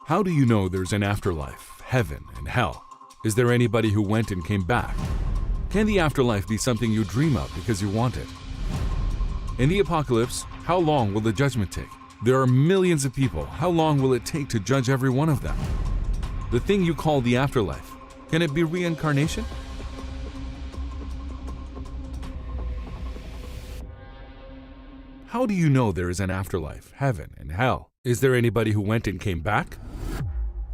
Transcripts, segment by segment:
How do you know there's an afterlife, heaven, and hell? Is there anybody who went and came back? Can the afterlife be something you dream of because you want it? In the apocalypse, how long will the judgment take? There are millions of people. How long will it take to judge every one of them? The thing you call the afterlife, can it be reincarnation? How do you know there is an afterlife, heaven, and hell? Is there anybody who went and came back?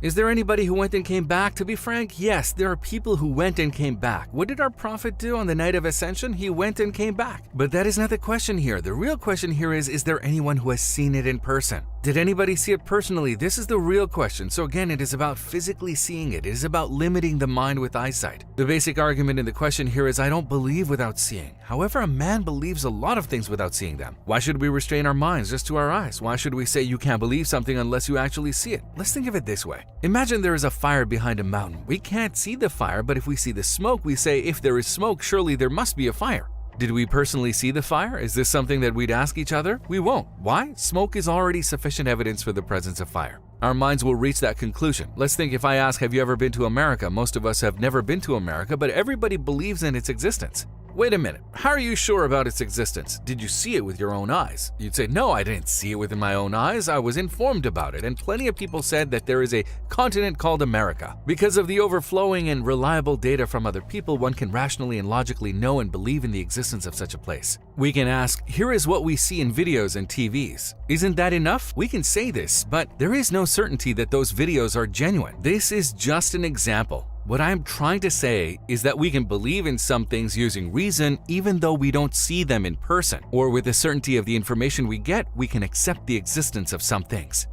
Is there anybody who went and came back? To be frank, yes, there are people who went and came back. What did our prophet do on the night of ascension? He went and came back. But that is not the question here. The real question here is there anyone who has seen it in person? Did anybody see it personally? This is the real question. So again, it is about physically seeing it. It is about limiting the mind with eyesight. The basic argument in the question here is I don't believe without seeing. However, a man believes a lot of things without seeing them. Why should we restrain our minds just to our eyes? Why should we say you can't believe something unless you actually see it? Let's think of it this way. Imagine there is a fire behind a mountain. We can't see the fire, but if we see the smoke, we say if there is smoke, surely there must be a fire. Did we personally see the fire? Is this something that we'd ask each other? We won't. Why? Smoke is already sufficient evidence for the presence of fire. Our minds will reach that conclusion. Let's think if I ask, have you ever been to America? Most of us have never been to America, but everybody believes in its existence. Wait a minute, how are you sure about its existence? Did you see it with your own eyes? You'd say, no, I didn't see it with my own eyes. I was informed about it, and plenty of people said that there is a continent called America. Because of the overflowing and reliable data from other people, one can rationally and logically know and believe in the existence of such a place. We can ask, here is what we see in videos and TVs. Isn't that enough? We can say this, but there is no certainty that those videos are genuine. This is just an example. What I'm trying to say is that we can believe in some things using reason even though we don't see them in person, or with the certainty of the information we get, we can accept the existence of some things.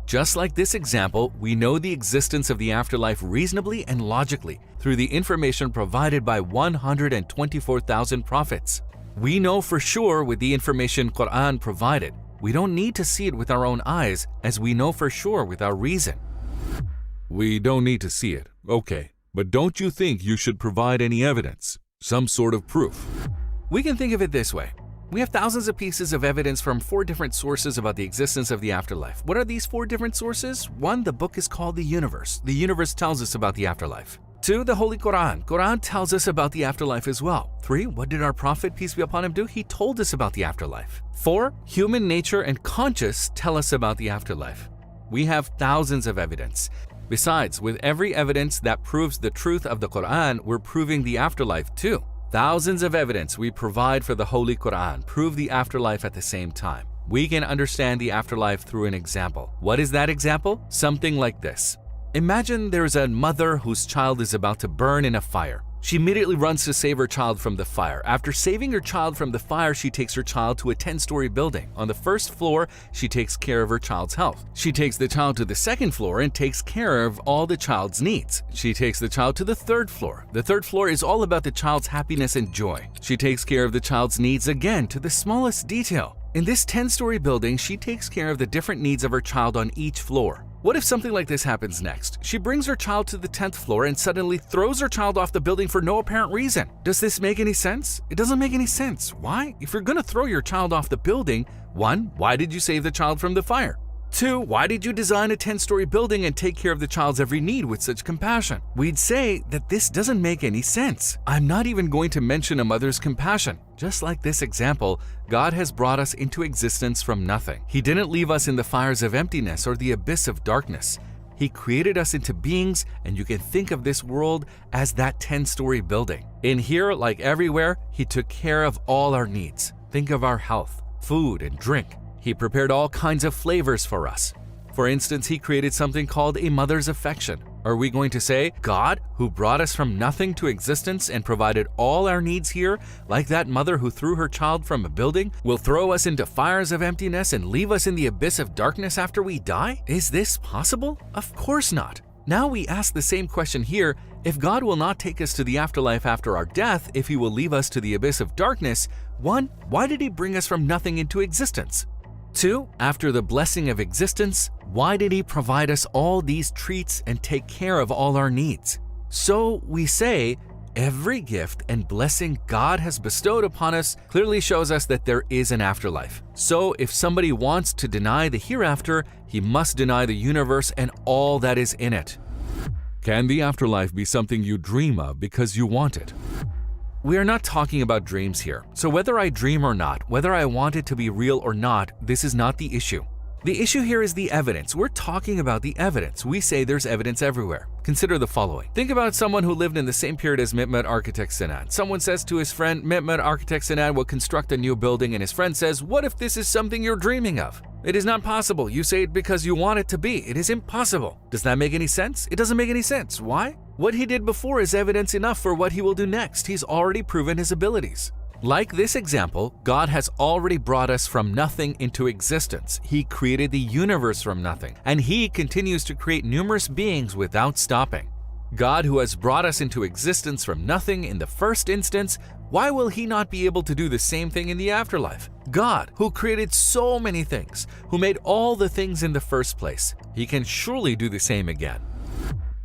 Just like this example, we know the existence of the afterlife reasonably and logically through the information provided by 124,000 prophets. We know for sure with the information Quran provided. We don't need to see it with our own eyes, as we know for sure with our reason. We don't need to see it. Okay. But don't you think you should provide any evidence, some sort of proof? We can think of it this way. We have thousands of pieces of evidence from 4 different sources about the existence of the afterlife. What are these 4 different sources? 1, the book is called the universe. The universe tells us about the afterlife. 2, the Holy Quran. Quran tells us about the afterlife as well. 3, what did our prophet, peace be upon him, do? He told us about the afterlife. 4, human nature and conscience tell us about the afterlife. We have thousands of evidence. Besides, with every evidence that proves the truth of the Quran, we're proving the afterlife too. Thousands of evidence we provide for the Holy Quran prove the afterlife at the same time. We can understand the afterlife through an example. What is that example? Something like this. Imagine there's a mother whose child is about to burn in a fire. She immediately runs to save her child from the fire. After saving her child from the fire, she takes her child to a 10-story building. On the first floor, she takes care of her child's health. She takes the child to the second floor and takes care of all the child's needs. She takes the child to the third floor. The third floor is all about the child's happiness and joy. She takes care of the child's needs again to the smallest detail. In this 10-story building, she takes care of the different needs of her child on each floor. What if something like this happens next? She brings her child to the 10th floor and suddenly throws her child off the building for no apparent reason. Does this make any sense? It doesn't make any sense. Why? If you're gonna throw your child off the building, 1, why did you save the child from the fire? 2, why did you design a 10-story building and take care of the child's every need with such compassion? We'd say that this doesn't make any sense. I'm not even going to mention a mother's compassion. Just like this example, God has brought us into existence from nothing. He didn't leave us in the fires of emptiness or the abyss of darkness. He created us into beings, and you can think of this world as that 10-story building. In here, like everywhere, He took care of all our needs. Think of our health, food, and drink. He prepared all kinds of flavors for us. For instance, He created something called a mother's affection. Are we going to say, God, who brought us from nothing to existence and provided all our needs here, like that mother who threw her child from a building, will throw us into fires of emptiness and leave us in the abyss of darkness after we die? Is this possible? Of course not. Now we ask the same question here. If God will not take us to the afterlife after our death, if He will leave us to the abyss of darkness, 1, why did He bring us from nothing into existence? 2, after the blessing of existence, why did He provide us all these treats and take care of all our needs? So we say, Every gift and blessing God has bestowed upon us clearly shows us that there is an afterlife. So if somebody wants to deny the hereafter, he must deny the universe and all that is in it. Can the afterlife be something you dream of because you want it? We are not talking about dreams here. So whether I dream or not, whether I want it to be real or not, this is not the issue. The issue here is the evidence. We're talking about the evidence. We say there's evidence everywhere. Consider the following. Think about someone who lived in the same period as Mehmet architect Sinan. Someone says to his friend, Mehmet architect Sinan will construct a new building, and his friend says, what if this is something you're dreaming of? It is not possible. You say it because you want it to be. It is impossible. Does that make any sense? It doesn't make any sense. Why? What he did before is evidence enough for what he will do next. He's already proven his abilities. Like this example, God has already brought us from nothing into existence. He created the universe from nothing, and He continues to create numerous beings without stopping. God, who has brought us into existence from nothing in the first instance, why will He not be able to do the same thing in the afterlife? God, who created so many things, who made all the things in the first place, He can surely do the same again.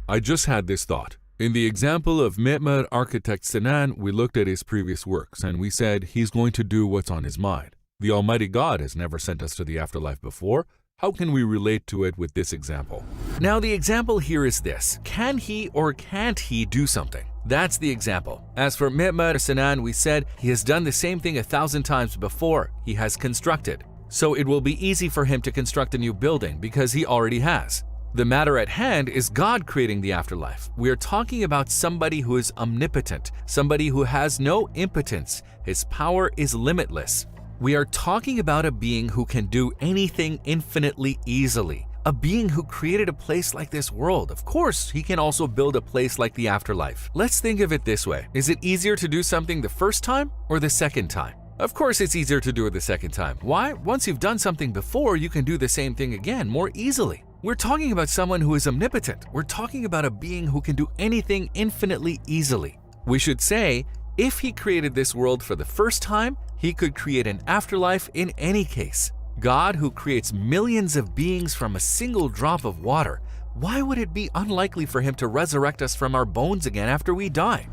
I just had this thought. In the example of Mehmet architect Sinan, we looked at his previous works and we said he's going to do what's on his mind. The Almighty God has never sent us to the afterlife before. How can we relate to it with this example? Now the example here is this. Can he or can't he do something? That's the example. As for Mehmet Sinan, we said he has done the same thing 1,000 times before. He has constructed. So it will be easy for him to construct a new building because he already has. The matter at hand is God creating the afterlife. We are talking about somebody who is omnipotent, somebody who has no impotence. His power is limitless. We are talking about a being who can do anything infinitely easily. A being who created a place like this world. Of course, He can also build a place like the afterlife. Let's think of it this way. Is it easier to do something the first time or the second time? Of course, it's easier to do it the second time. Why? Once you've done something before, you can do the same thing again more easily. We're talking about someone who is omnipotent. We're talking about a being who can do anything infinitely easily. We should say, if He created this world for the first time, He could create an afterlife in any case. God, who creates millions of beings from a single drop of water, why would it be unlikely for Him to resurrect us from our bones again after we die?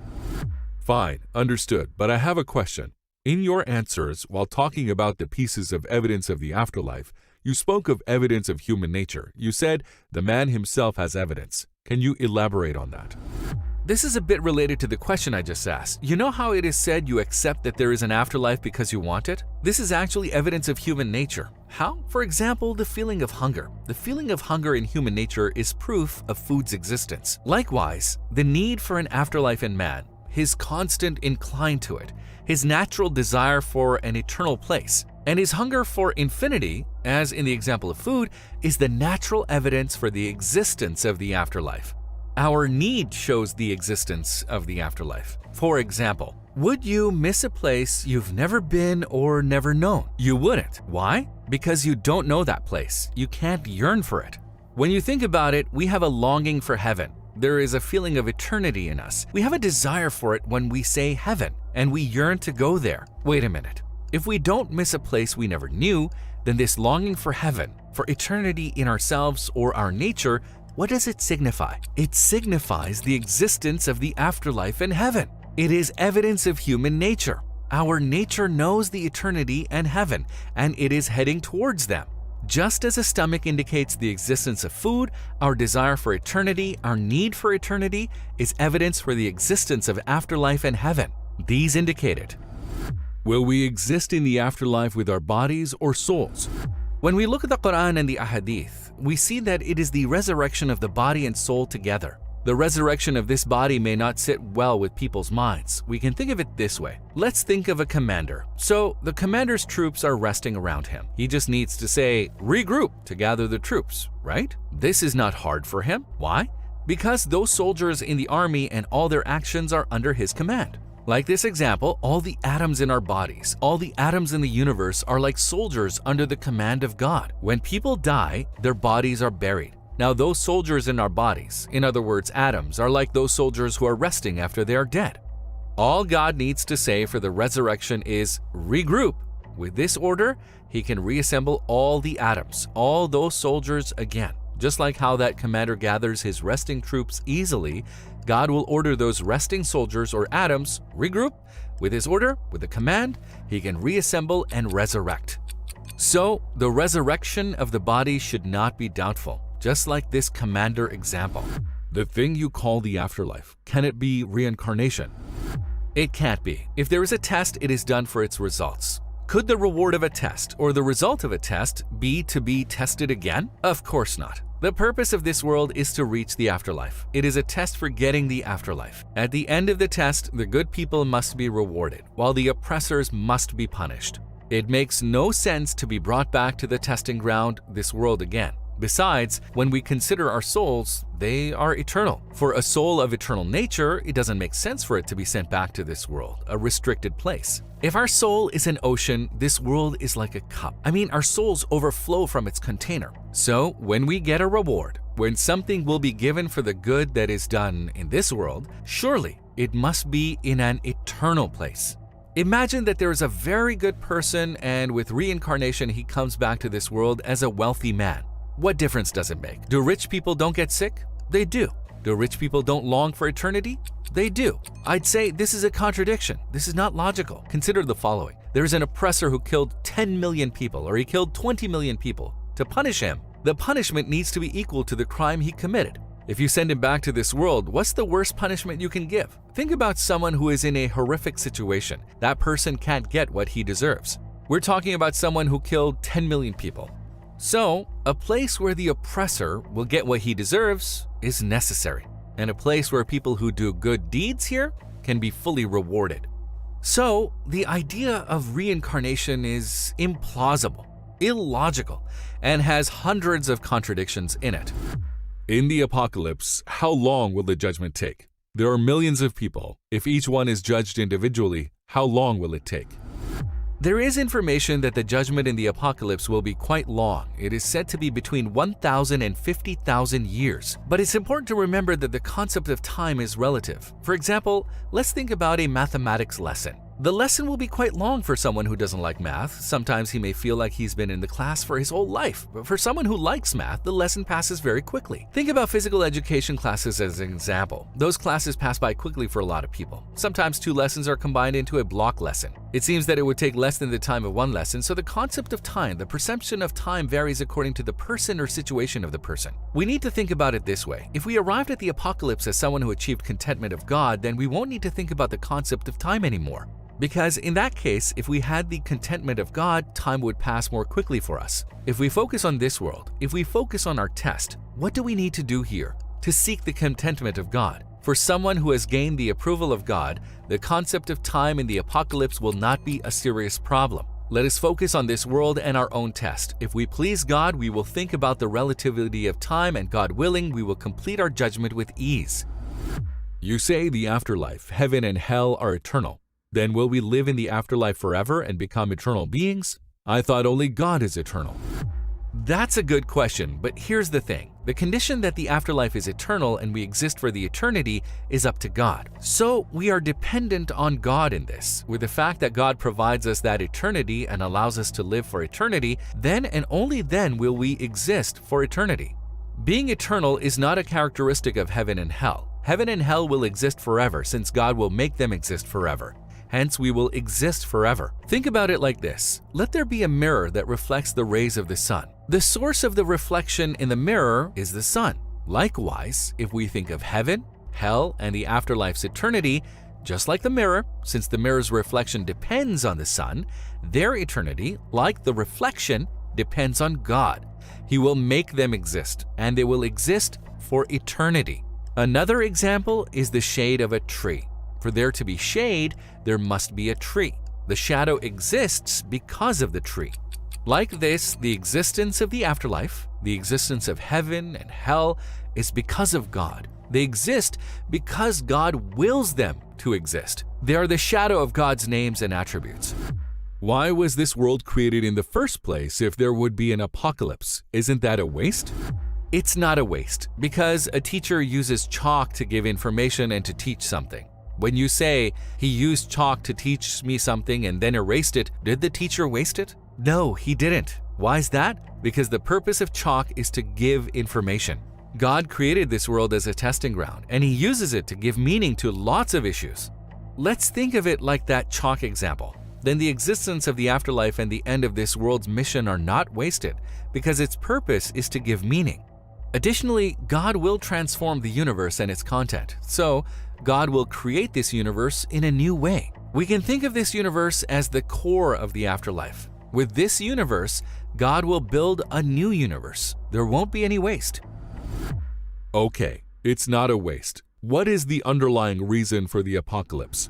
Fine, understood, but I have a question. In your answers, while talking about the pieces of evidence of the afterlife, you spoke of evidence of human nature. You said the man himself has evidence. Can you elaborate on that? This is a bit related to the question I just asked. You know how it is said you accept that there is an afterlife because you want it? This is actually evidence of human nature. How? For example, the feeling of hunger. The feeling of hunger in human nature is proof of food's existence. Likewise, the need for an afterlife in man, his constant incline to it, his natural desire for an eternal place, and his hunger for infinity, as in the example of food, is the natural evidence for the existence of the afterlife. Our need shows the existence of the afterlife. For example, would you miss a place you've never been or never known? You wouldn't. Why? Because you don't know that place. You can't yearn for it. When you think about it, we have a longing for heaven. There is a feeling of eternity in us. We have a desire for it when we say heaven, and we yearn to go there. Wait a minute. If we don't miss a place we never knew, then this longing for heaven, for eternity in ourselves or our nature, what does it signify? It signifies the existence of the afterlife in heaven. It is evidence of human nature. Our nature knows the eternity and heaven, and it is heading towards them. Just as a stomach indicates the existence of food, our desire for eternity, our need for eternity, is evidence for the existence of afterlife and heaven. These indicate it. Will we exist in the afterlife with our bodies or souls? When we look at the Quran and the Ahadith, we see that it is the resurrection of the body and soul together. The resurrection of this body may not sit well with people's minds. We can think of it this way. Let's think of a commander. So the commander's troops are resting around him. He just needs to say, regroup to gather the troops, right? This is not hard for him. Why? Because those soldiers in the army and all their actions are under his command. Like this example, all the atoms in our bodies, all the atoms in the universe are like soldiers under the command of God. When people die, their bodies are buried. Now those soldiers in our bodies, in other words atoms, are like those soldiers who are resting after they are dead. All God needs to say for the resurrection is regroup. With this order, He can reassemble all the atoms, all those soldiers again. Just like how that commander gathers his resting troops easily, God will order those resting soldiers or atoms regroup. With his order, with a command, he can reassemble and resurrect. So, the resurrection of the body should not be doubtful, just like this commander example. The thing you call the afterlife, can it be reincarnation? It can't be. If there is a test, it is done for its results. Could the reward of a test or the result of a test be to be tested again? Of course not. The purpose of this world is to reach the afterlife. It is a test for getting the afterlife. At the end of the test, the good people must be rewarded, while the oppressors must be punished. It makes no sense to be brought back to the testing ground, this world again. Besides, when we consider our souls, they are eternal. For a soul of eternal nature, it doesn't make sense for it to be sent back to this world, a restricted place. If our soul is an ocean, this world is like a cup. Our souls overflow from its container. So, when we get a reward, when something will be given for the good that is done in this world, surely it must be in an eternal place. Imagine that there is a very good person and with reincarnation he comes back to this world as a wealthy man. What difference does it make? Do rich people don't get sick? They do. Do rich people don't long for eternity? They do. I'd say this is a contradiction. This is not logical. Consider the following. There is an oppressor who killed 10 million people, or he killed 20 million people. To punish him, the punishment needs to be equal to the crime he committed. If you send him back to this world, what's the worst punishment you can give? Think about someone who is in a horrific situation. That person can't get what he deserves. We're talking about someone who killed 10 million people. So, a place where the oppressor will get what he deserves is necessary, and a place where people who do good deeds here can be fully rewarded. So, the idea of reincarnation is implausible, illogical, and has hundreds of contradictions in it. In the apocalypse, how long will the judgment take? There are millions of people. If each one is judged individually, how long will it take? There is information that the judgment in the apocalypse will be quite long. It is said to be between 1,000 and 50,000 years. But it's important to remember that the concept of time is relative. For example, let's think about a mathematics lesson. The lesson will be quite long for someone who doesn't like math. Sometimes he may feel like he's been in the class for his whole life. But for someone who likes math, the lesson passes very quickly. Think about physical education classes as an example. Those classes pass by quickly for a lot of people. Sometimes 2 lessons are combined into a block lesson. It seems that it would take less than the time of 1 lesson, so the concept of time, the perception of time varies according to the person or situation of the person. We need to think about it this way. If we arrived at the apocalypse as someone who achieved contentment of God, then we won't need to think about the concept of time anymore. Because in that case, if we had the contentment of God, time would pass more quickly for us. If we focus on this world, if we focus on our test, what do we need to do here? To seek the contentment of God. For someone who has gained the approval of God, the concept of time in the apocalypse will not be a serious problem. Let us focus on this world and our own test. If we please God, we will think about the relativity of time, and God willing, we will complete our judgment with ease. You say the afterlife, heaven and hell are eternal. Then will we live in the afterlife forever and become eternal beings? I thought only God is eternal. That's a good question, but here's the thing. The condition that the afterlife is eternal and we exist for the eternity is up to God. So we are dependent on God in this. With the fact that God provides us that eternity and allows us to live for eternity, then and only then will we exist for eternity. Being eternal is not a characteristic of heaven and hell. Heaven and hell will exist forever since God will make them exist forever. Hence, we will exist forever. Think about it like this. Let there be a mirror that reflects the rays of the sun. The source of the reflection in the mirror is the sun. Likewise, if we think of heaven, hell, and the afterlife's eternity, just like the mirror, since the mirror's reflection depends on the sun, their eternity, like the reflection, depends on God. He will make them exist, and they will exist for eternity. Another example is the shade of a tree. For there to be shade, there must be a tree. The shadow exists because of the tree. Like this, the existence of the afterlife, the existence of heaven and hell, is because of God. They exist because God wills them to exist. They are the shadow of God's names and attributes. Why was this world created in the first place if there would be an apocalypse? Isn't that a waste? It's not a waste, because a teacher uses chalk to give information and to teach something. When you say, he used chalk to teach me something and then erased it, did the teacher waste it? No, he didn't. Why is that? Because the purpose of chalk is to give information. God created this world as a testing ground, and He uses it to give meaning to lots of issues. Let's think of it like that chalk example. Then the existence of the afterlife and the end of this world's mission are not wasted, because its purpose is to give meaning. Additionally, God will transform the universe and its content, so God will create this universe in a new way. We can think of this universe as the core of the afterlife. With this universe, God will build a new universe. There won't be any waste. Okay, it's not a waste. What is the underlying reason for the apocalypse?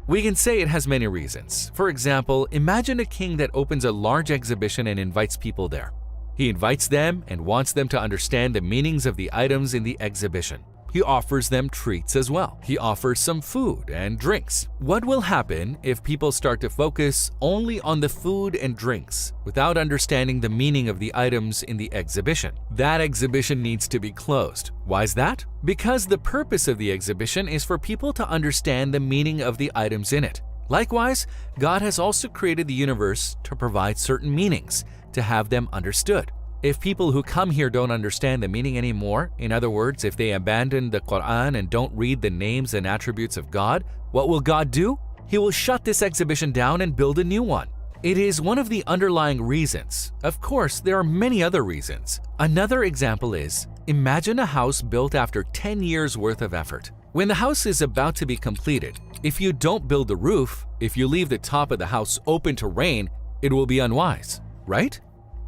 We can say it has many reasons. For example, imagine a king that opens a large exhibition and invites people there. He invites them and wants them to understand the meanings of the items in the exhibition. He offers them treats as well. He offers some food and drinks. What will happen if people start to focus only on the food and drinks without understanding the meaning of the items in the exhibition? That exhibition needs to be closed. Why is that? Because the purpose of the exhibition is for people to understand the meaning of the items in it. Likewise, God has also created the universe to provide certain meanings, to have them understood. If people who come here don't understand the meaning anymore, in other words, if they abandon the Quran and don't read the names and attributes of God, what will God do? He will shut this exhibition down and build a new one. It is one of the underlying reasons. Of course, there are many other reasons. Another example is, imagine a house built after 10 years worth of effort. When the house is about to be completed, if you don't build the roof, if you leave the top of the house open to rain, it will be unwise, right?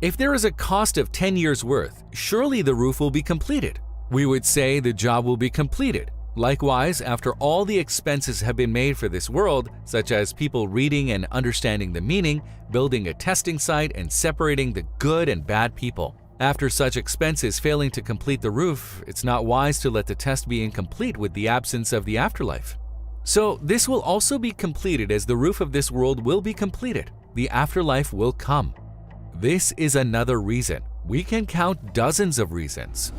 If there is a cost of 10 years' worth, surely the roof will be completed. We would say the job will be completed. Likewise, after all the expenses have been made for this world, such as people reading and understanding the meaning, building a testing site, and separating the good and bad people. After such expenses failing to complete the roof, it's not wise to let the test be incomplete with the absence of the afterlife. So this will also be completed as the roof of this world will be completed. The afterlife will come. This is another reason. We can count dozens of reasons.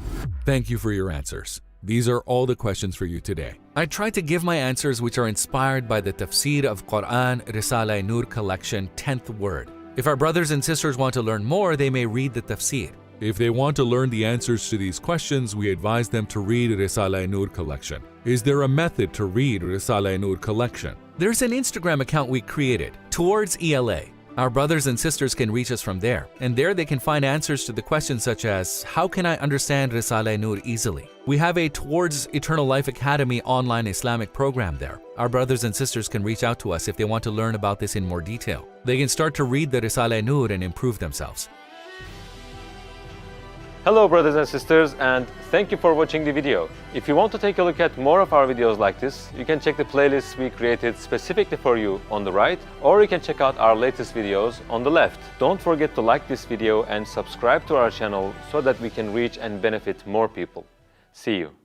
Thank you for your answers. These are all the questions for you today. I try to give my answers which are inspired by the tafsir of Quran Risala-e-Nur collection 10th word. If our brothers and sisters want to learn more, they may read the tafsir. If they want to learn the answers to these questions, we advise them to read Risala-e-Nur collection. Is there a method to read Risala-e-Nur collection? There's an Instagram account we created, Towards ELA. Our brothers and sisters can reach us from there, and there they can find answers to the questions such as, how can I understand Risala-e-Nur easily? We have a Towards Eternal Life Academy online Islamic program there. Our brothers and sisters can reach out to us if they want to learn about this in more detail. They can start to read the Risala-e-Nur and improve themselves. Hello brothers and sisters, and thank you for watching the video. If you want to take a look at more of our videos like this, you can check the playlists we created specifically for you on the right, or you can check out our latest videos on the left. Don't forget to like this video and subscribe to our channel so that we can reach and benefit more people. See you.